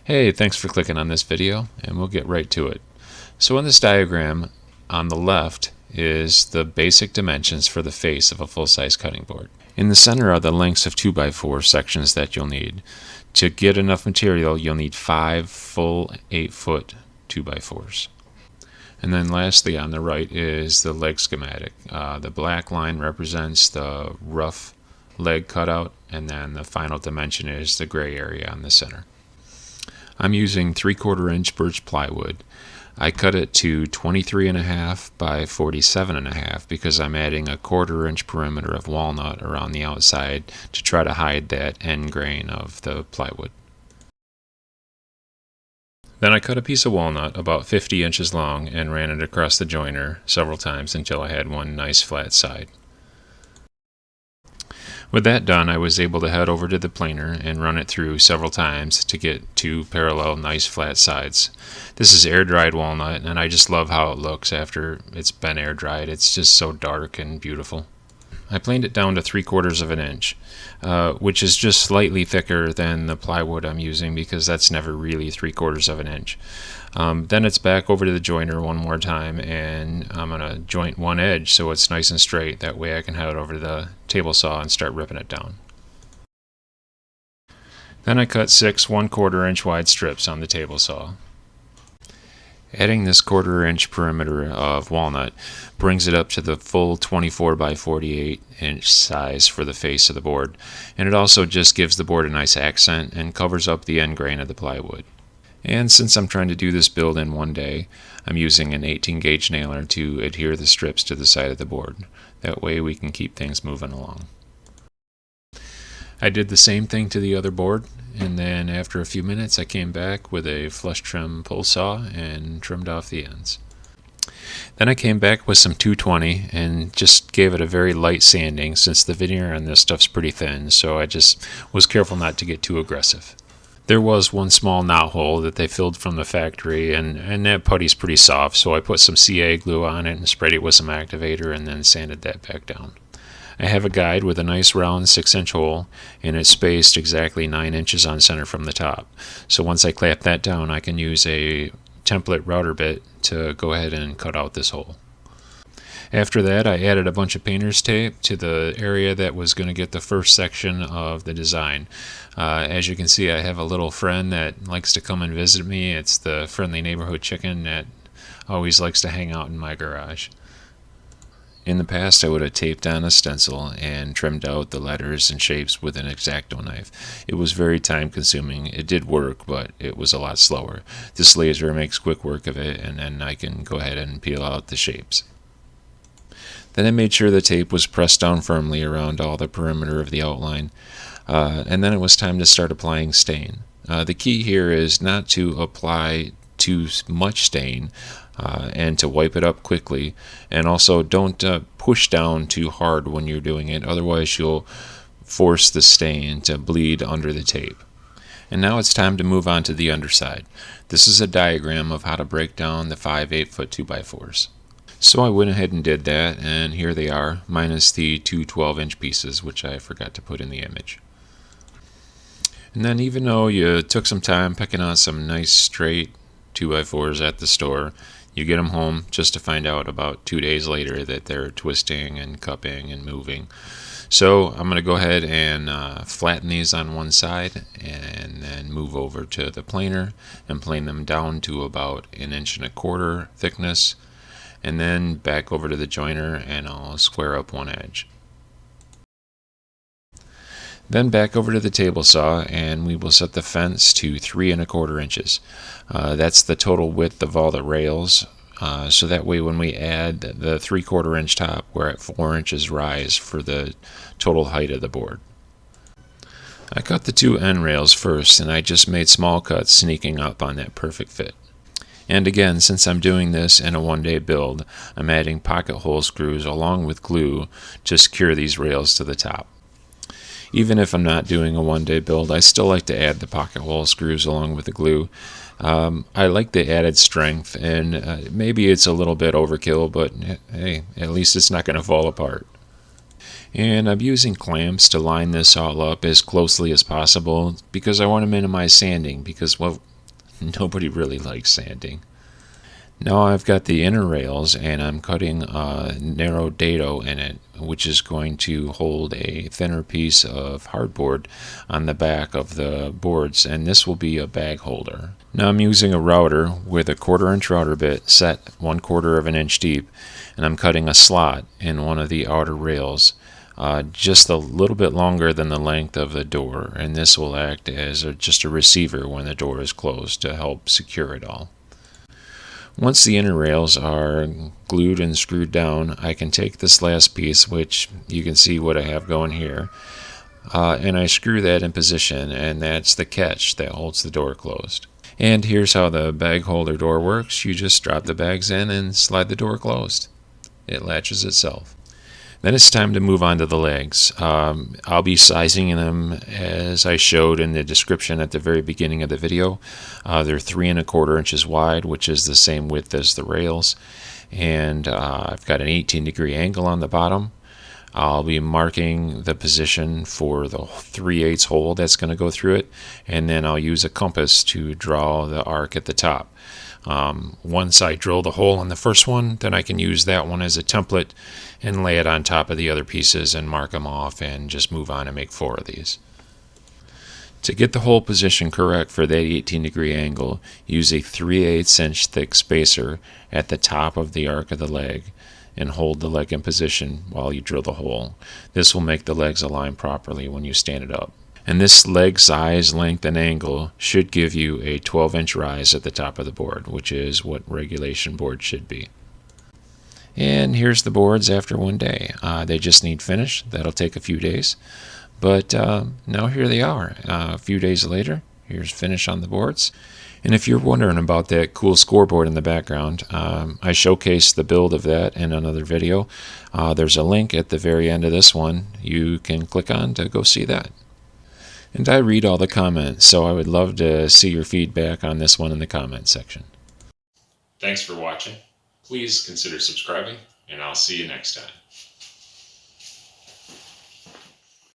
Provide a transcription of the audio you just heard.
Hey, thanks for clicking on this video, and we'll get right to it. So in this diagram, on the left is the basic dimensions for the face of a full-size cutting board. In the center are the lengths of 2x4 sections that you'll need. To get enough material, you'll need 5 full 8-foot 2x4s. And then lastly on the right is the leg schematic. The black line represents the rough leg cutout, and then the final dimension is the gray area on the center. I'm using 3/4 inch birch plywood. I cut it to 23.5 by 47.5 because I'm adding a 1/4 inch perimeter of walnut around the outside to try to hide that end grain of the plywood. Then I cut a piece of walnut about 50 inches long and ran it across the joiner several times until I had one nice flat side. With that done, I was able to head over to the planer and run it through several times to get 2 parallel nice flat sides. This is air dried walnut, and I just love how it looks after it's been air dried. It's just so dark and beautiful. I planed it down to 3/4 of an inch, which is just slightly thicker than the plywood I'm using because that's never really 3/4 of an inch. Then it's back over to the joiner one more time, and I'm going to joint one edge so it's nice and straight. That way I can head over to the table saw and start ripping it down. Then I cut 6 1/4 inch wide strips on the table saw. Adding this 1/4 inch perimeter of walnut brings it up to the full 24 by 48 inch size for the face of the board, and it also just gives the board a nice accent and covers up the end grain of the plywood. And since I'm trying to do this build in one day, I'm using an 18 gauge nailer to adhere the strips to the side of the board. That way we can keep things moving along. I did the same thing to the other board, and then after a few minutes I came back with a flush trim pull saw and trimmed off the ends. Then I came back with some 220 and just gave it a very light sanding since the veneer on this stuff's pretty thin, so I just was careful not to get too aggressive. There was one small knot hole that they filled from the factory, and that putty's pretty soft, so I put some CA glue on it and sprayed it with some activator and then sanded that back down. I have a guide with a nice round 6-inch hole, and it's spaced exactly 9 inches on center from the top. So once I clamp that down, I can use a template router bit to go ahead and cut out this hole. After that, I added a bunch of painter's tape to the area that was going to get the first section of the design. As you can see, I have a little friend that likes to come and visit me. It's the friendly neighborhood chicken that always likes to hang out in my garage. In the past, I would have taped on a stencil and trimmed out the letters and shapes with an X-Acto knife. It was very time consuming. It did work, but it was a lot slower. This laser makes quick work of it, and then I can go ahead and peel out the shapes. Then I made sure the tape was pressed down firmly around all the perimeter of the outline, and then it was time to start applying stain. The key here is not to apply too much stain, and to wipe it up quickly, and also don't push down too hard when you're doing it, otherwise you'll force the stain to bleed under the tape. And now it's time to move on to the underside. This is a diagram of how to break down the 5 8-foot 2x4s. So I went ahead and did that, and here they are, minus the 2 12-inch pieces, which I forgot to put in the image. And then even though you took some time picking out some nice straight 2x4s at the store, you get them home just to find out about 2 days later that they're twisting and cupping and moving. So I'm going to go ahead and flatten these on one side and then move over to the planer and plane them down to about 1.25 inch thickness, and then back over to the joiner and I'll square up one edge. Then back over to the table saw, and we will set the fence to 3.25 inches. That's the total width of all the rails, so that way when we add the 3/4 inch top, we're at 4 inches rise for the total height of the board. I cut the 2 end rails first, and I just made small cuts sneaking up on that perfect fit. And again, since I'm doing this in a one-day build, I'm adding pocket hole screws along with glue to secure these rails to the top. Even if I'm not doing a one-day build, I still like to add the pocket hole screws along with the glue. I like the added strength, and maybe it's a little bit overkill, but hey, at least it's not going to fall apart. And I'm using clamps to line this all up as closely as possible because I want to minimize sanding, because Nobody really likes sanding. Now I've got the inner rails and I'm cutting a narrow dado in it, which is going to hold a thinner piece of hardboard on the back of the boards, and this will be a bag holder. Now I'm using a router with a 1/4 inch router bit set 1/4 of an inch deep, and I'm cutting a slot in one of the outer rails, just a little bit longer than the length of the door, and this will act as just a receiver when the door is closed to help secure it all. Once the inner rails are glued and screwed down, I can take this last piece, which you can see what I have going here, and I screw that in position, and that's the catch that holds the door closed. And here's how the bag holder door works. You just drop the bags in and slide the door closed. It latches itself. Then it's time to move on to the legs. I'll be sizing them as I showed in the description at the very beginning of the video. They're 3 1/4 inches wide, which is the same width as the rails. And I've got an 18-degree angle on the bottom. I'll be marking the position for the 3/8 hole that's going to go through it. And then I'll use a compass to draw the arc at the top. Once I drill the hole in the first one, then I can use that one as a template and lay it on top of the other pieces and mark them off and just move on and make 4 of these. To get the hole position correct for that 18-degree angle, use a 3/8 inch thick spacer at the top of the arc of the leg and hold the leg in position while you drill the hole. This will make the legs align properly when you stand it up. And this leg size, length, and angle should give you a 12-inch rise at the top of the board, which is what regulation boards should be. And here's the boards after one day. They just need finish. That'll take a few days. But now here they are. A few days later, here's finish on the boards. And if you're wondering about that cool scoreboard in the background, I showcased the build of that in another video. There's a link at the very end of this one you can click on to go see that. And I read all the comments, so I would love to see your feedback on this one in the comment section. Thanks for watching. Please consider subscribing, and I'll see you next time.